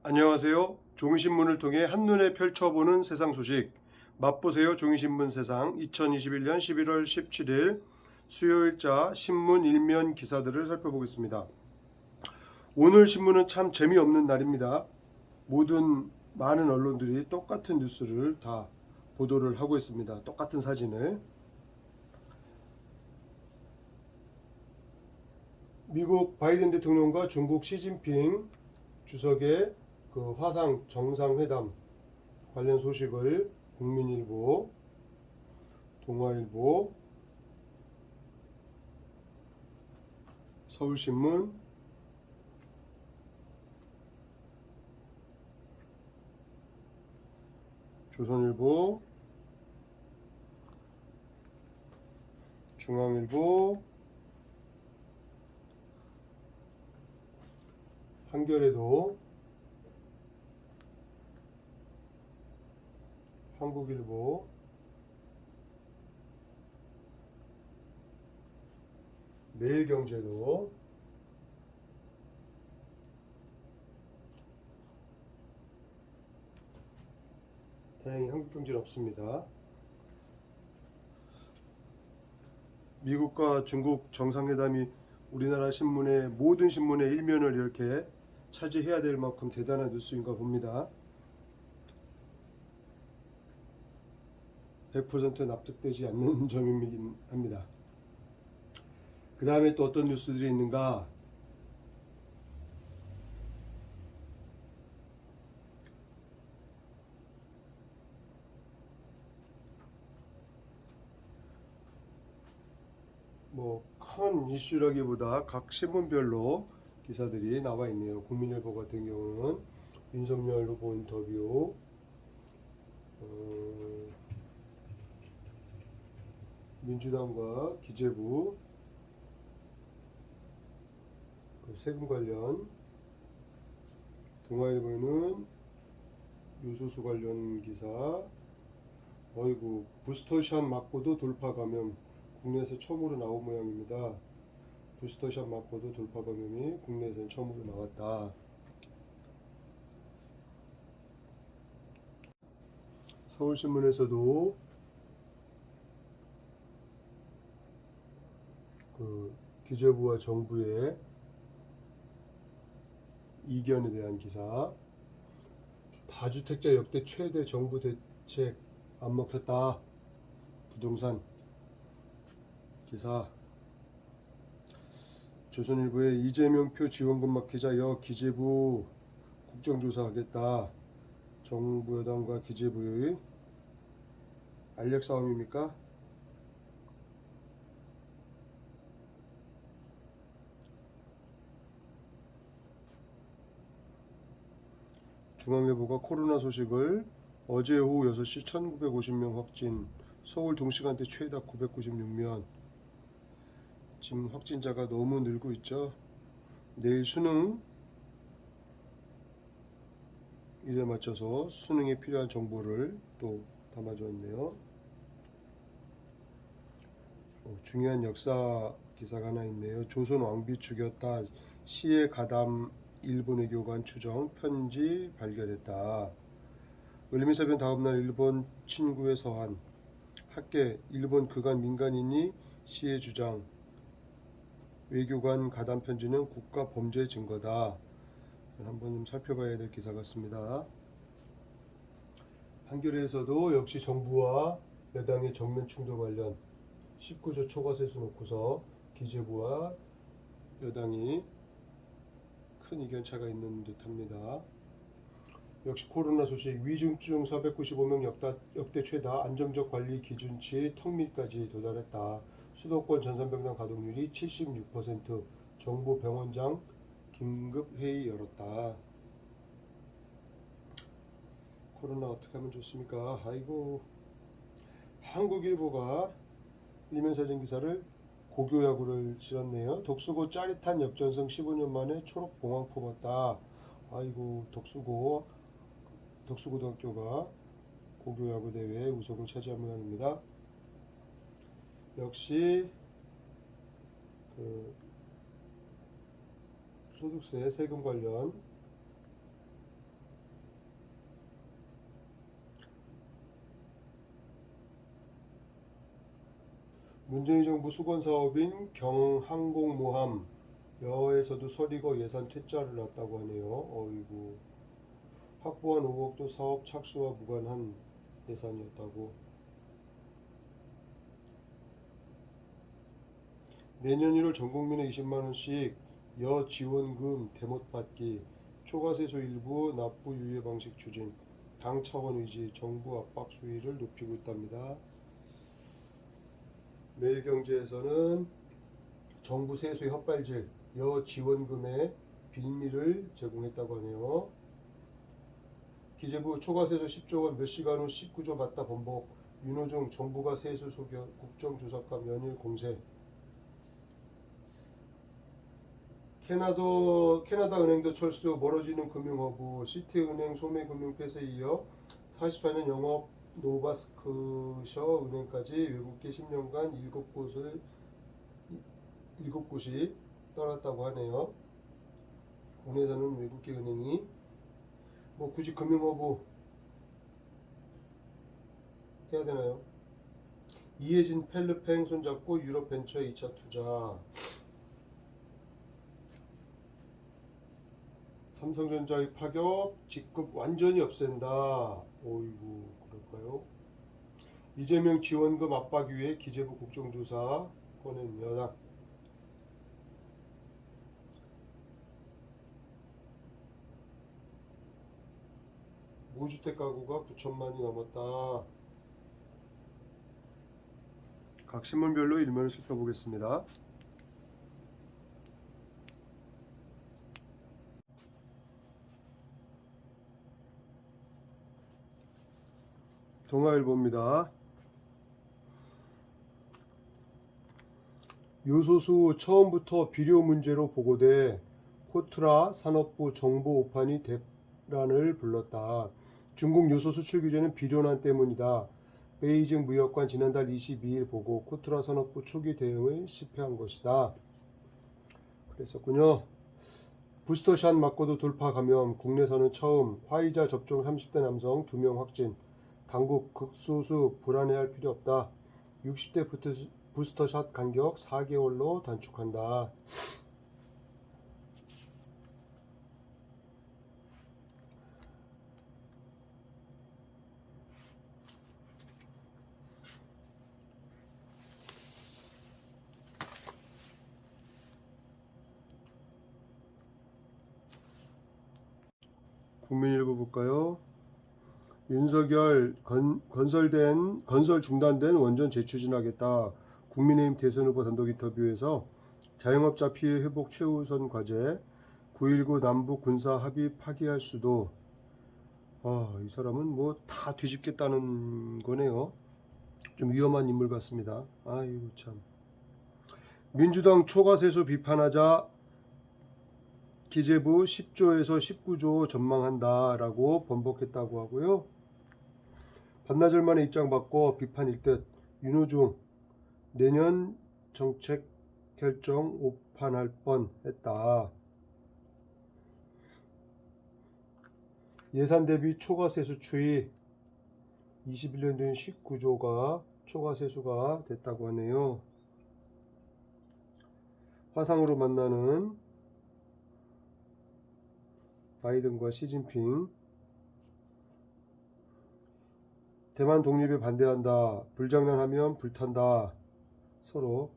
안녕하세요. 종이신문을 통해 한눈에 펼쳐보는 세상 소식 맛보세요. 종이신문 세상 2021년 11월 17일 수요일자 신문 일면 기사들을 살펴보겠습니다. 오늘 신문은 참 재미없는 날입니다. 모든 많은 언론들이 똑같은 뉴스를 다 보도를 하고 있습니다. 똑같은 사진을. 미국 바이든 대통령과 중국 시진핑 주석의 그 화상 정상회담 관련 소식을 국민일보, 동아일보, 서울신문, 조선일보, 중앙일보, 한겨레도, 한국일보, 매일경제도, 다행히 한국경제는 없습니다. 미국과 중국 정상회담이 우리나라 신문의 모든 신문의 일면을 이렇게 차지해야 될 만큼 대단한 뉴스인가 봅니다. 100% 납득되지 않는 점이긴 합니다. 그 다음에 또 어떤 뉴스들이 있는가? 뭐 큰 이슈라기보다 각 신문별로 기사들이 나와 있네요. 국민일보 같은 경우는 윤석열 후보 인터뷰, 민주당과 기재부 그 세금 관련, 동아일보는 요소수 관련 기사, 어이구 부스터샷 맞고도 돌파 감염 국내에서 처음으로 나온 모양입니다. 부스터샷 맞고도 돌파 감염이 국내에서는 처음으로 나왔다. 서울신문에서도 그 기재부와 정부의 이견에 대한 기사, 다주택자 역대 최대 정부 대책 안 먹혔다. 부동산 기사, 조선일보의 이재명표 지원금 막히자 기재부 국정조사하겠다. 정부 여당과 기재부의 알력 싸움입니까? 중앙일보가 코로나 소식을 어제 오후 6시 1950명 확진, 서울 동시간대 최다 996명. 지금 확진자가 너무 늘고 있죠. 내일 수능 일에 맞춰서 수능에 필요한 정보를 또 담아주었네요. 중요한 역사 기사가 하나 있네요. 조선 왕비 죽였다. 시의 가담 일본 외교관 추정 편지 발견했다. 을미사변 다음날 일본 친구의 서한. 학계 일본 그간 민간인이 시의 주장. 외교관 가담 편지는 국가 범죄 증거다. 한번 좀 살펴봐야 될 기사 같습니다. 한겨레에서도 역시 정부와 여당의 정면 충돌 관련 19조 초과 세수 놓고서 기재부와 여당이 큰 의견차가 있는 듯합니다. 역시 코로나 소식, 위중증 495명 역대 최다, 안정적 관리 기준치 턱밑까지 도달했다. 수도권 전산병상 가동률이 76%, 정부 병원장 긴급회의 열었다. 코로나 어떻게 하면 좋습니까? 아이고. 한국일보가 일면사진 기사를 고교야구를 실었네요. 독수고 짜릿한 역전승 15년 만에 초록봉황 품었다. 아이고, 덕수고등학교가 고교야구 대회에 우승을 차지한 모양입니다. 역시 그 소득세 세금 관련 문재인 정부 수건 사업인 경항공모함 여에서도 서리거 예산 퇴짜를 놨다고 하네요. 어이구. 확보한 5억도 사업 착수와 무관한 예산이었다고. 내년 1월 전 국민에 20만 원씩 여 지원금 대못 받기, 초과세수 일부 납부 유예 방식 추진, 당 차원 의지, 정부 압박 수위를 높이고 있답니다. 매일경제에서는 정부 세수의 헛발질, 여 지원금의 빌미를 제공했다고 하네요. 기재부 초과세수 10조 원 몇 시간 후 19조 맞다 번복, 윤호중 정부가 세수 속여 국정조사감 연일 공세. 캐나다 은행도 철수, 멀어지는 금융허브, 시티은행 소매금융 폐쇄에 이어 44년 영업 노바스크셔 은행까지 외국계 10년간 7곳이 떠났다고 하네요. 국내에서는 외국계 은행이 뭐 굳이 금융허브 해야 되나요? 이해진 펠르팽 손잡고 유럽 벤처에 2차 투자. 삼성전자의 파격, 직급 완전히 없앤다. 어이구, 그럴까요? 이재명 지원금 압박 위에 기재부 국정조사 꺼낸 여당. 무주택 가구가 9천만이 넘었다. 각 신문별로 일면을 살펴보겠습니다. 동아일보입니다. 요소수 처음부터 비료 문제로 보고돼 코트라 산업부 정보 오판이 대란을 불렀다. 중국 요소 수출 규제는 비료난 때문이다. 베이징 무역관 지난달 22일 보고 코트라 산업부 초기 대응을 실패한 것이다. 그랬었군요. 부스터샷 맞고도 돌파 감염, 국내에서는 처음 화이자 접종 30대 남성 2명 확진. 당국 극소수 불안해할 필요 없다. 60대 부스터샷 간격 4개월로 단축한다. 국민일보 볼까요? 윤석열 건설 중단된 원전 재추진하겠다. 국민의힘 대선 후보 단독 인터뷰에서 자영업자 피해 회복 최우선 과제, 9.19 남북 군사 합의 파기할 수도. 이 사람은 뭐 다 뒤집겠다는 거네요. 좀 위험한 인물 같습니다. 아이고 참. 민주당 초과세수 비판하자 기재부 10조에서 19조 전망한다라고 번복했다고 하고요. 반나절 만에 입장 바꿔 비판일 듯. 윤호중 내년 정책 결정 오판할 뻔했다. 예산 대비 초과세수 추이 21년도엔 19조가 초과세수가 됐다고 하네요. 화상으로 만나는 바이든과 시진핑. 대만 독립에 반대한다. 불장난하면 불탄다. 서로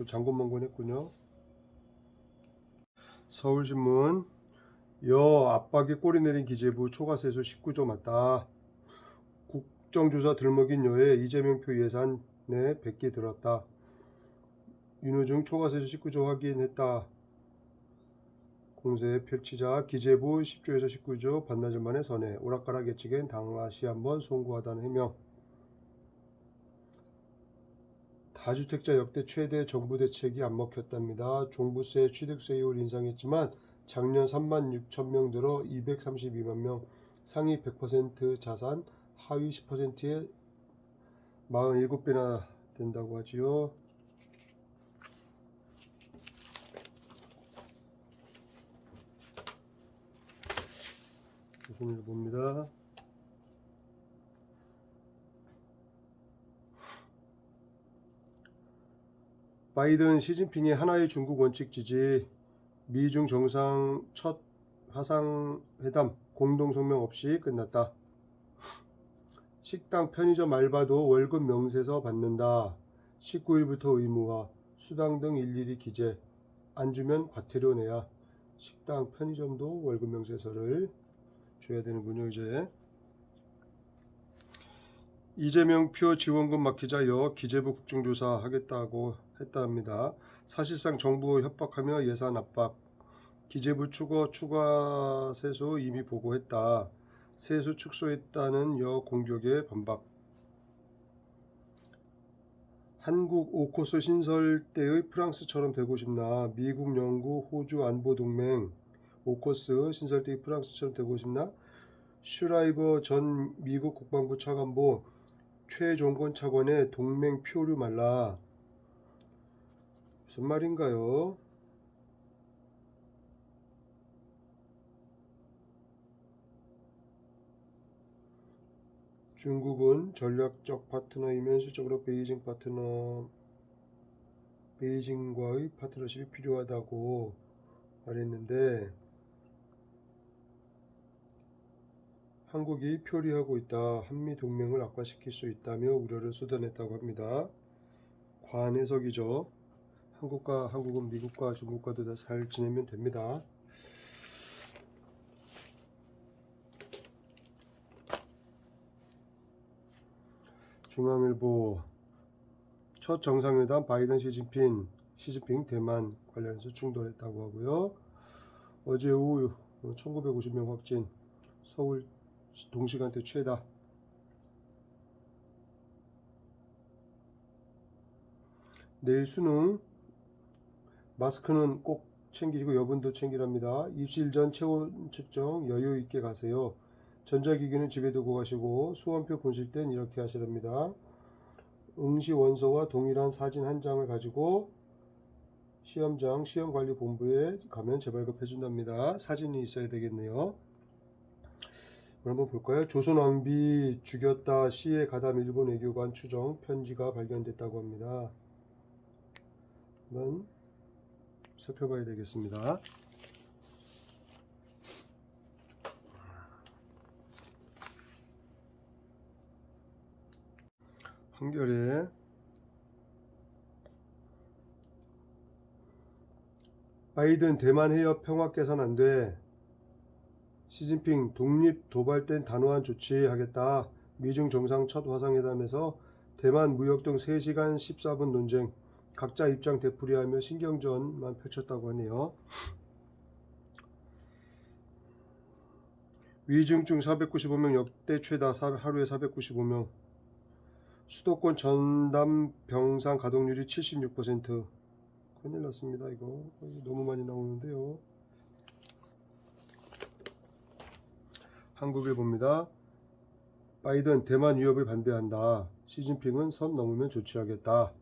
장군멍군 했군요. 서울신문 여 압박에 꼬리 내린 기재부 초과세수 19조 맞다. 국정조사 들먹인 여에 이재명표 예산에 100개 들었다. 윤호중 초과세수 19조 확인했다. 공세 펼치자 기재부 10조에서 19조 반나절 만에 선회. 오락가락 예측엔 다시 한번 송구하다는 해명. 다주택자 역대 최대 정부 대책이 안 먹혔답니다. 종부세 취득세율 인상했지만 작년 3만 6천 명 들어 232만 명, 상위 100% 자산, 하위 10%에 47배나 된다고 하지요. 조선일보입니다. 바이든 시진핑의 하나의 중국 원칙 지지, 미중 정상 첫 화상회담 공동성명 없이 끝났다. 식당 편의점 알바도 월급 명세서 받는다. 19일부터 의무화, 수당 등 일일이 기재, 안 주면 과태료 내야. 식당 편의점도 월급 명세서를 줘야 되는군요. 이제 이재명 표 지원금 막히자 기재부 국정조사 하겠다고 했답니다. 사실상 정부 협박하며 예산 압박. 기재부 추가 세수 이미 보고했다. 세수 축소했다는 공격에 반박. 한국 오코스 신설 때의 프랑스처럼 되고 싶나? 미국, 영국, 호주 안보동맹 오코스 신설 때의 프랑스처럼 되고 싶나? 슈라이버 전 미국 국방부 차관보 최종권 차관의 동맹 표류 말라. 무슨 말인가요? 중국은 전략적 파트너이면 실적으로 베이징과의 파트너십이 필요하다고 말했는데 한국이 표류하고 있다. 한미 동맹을 악화시킬 수 있다며 우려를 쏟아냈다고 합니다. 과한 해석이죠. 한국은 미국과 중국과도 다 잘 지내면 됩니다. 중앙일보 첫 정상회담 바이든 시진핑 대만 관련해서 충돌했다고 하고요. 어제 오후 1950명 확진, 서울 동시간대 최다. 내일 수능 마스크는 꼭 챙기시고 여분도 챙기랍니다. 입실 전 체온 측정 여유 있게 가세요. 전자기기는 집에 두고 가시고 수험표 보실 땐 이렇게 하시랍니다. 응시 원서와 동일한 사진 한 장을 가지고 시험관리본부에 가면 재발급해 준답니다. 사진이 있어야 되겠네요. 한번 볼까요? 조선 왕비 죽였다 시에 가담 일본 외교관 추정 편지가 발견됐다고 합니다. 한번 살펴봐야 되겠습니다. 한겨레 바이든 대만 해협 평화 깨선 안 돼. 시진핑 독립 도발된 단호한 조치하겠다. 미중 정상 첫 화상회담에서 대만 무역 등 3시간 14분 논쟁. 각자 입장 되풀이하며 신경전만 펼쳤다고 하네요. 위중증 495명 역대 최다. 하루에 495명. 수도권 전담 병상 가동률이 76%. 큰일 났습니다. 이거 너무 많이 나오는데요. 한국일보입니다. 바이든 대만 위협을 반대한다. 시진핑은 선 넘으면 조치하겠다.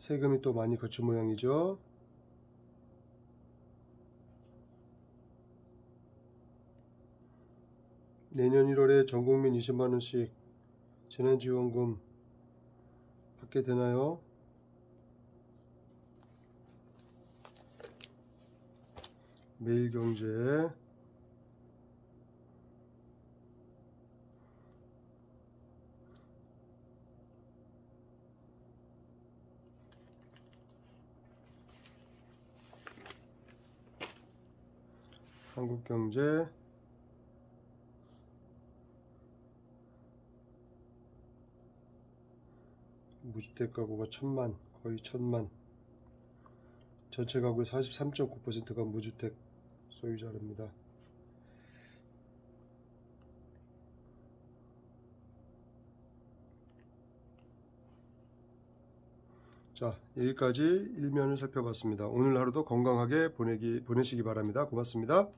세금이 또 많이 거친 모양이죠. 내년 1월에 전국민 20만원씩 재난지원금 받게 되나요? 매일경제 한국경제 무주택 가구가 1000만, 거의 1000만. 전체 가구의 43.9%가 무주택 소유자랍니다. 자, 여기까지 일면을 살펴봤습니다. 오늘 하루도 건강하게 보내시기 바랍니다. 고맙습니다.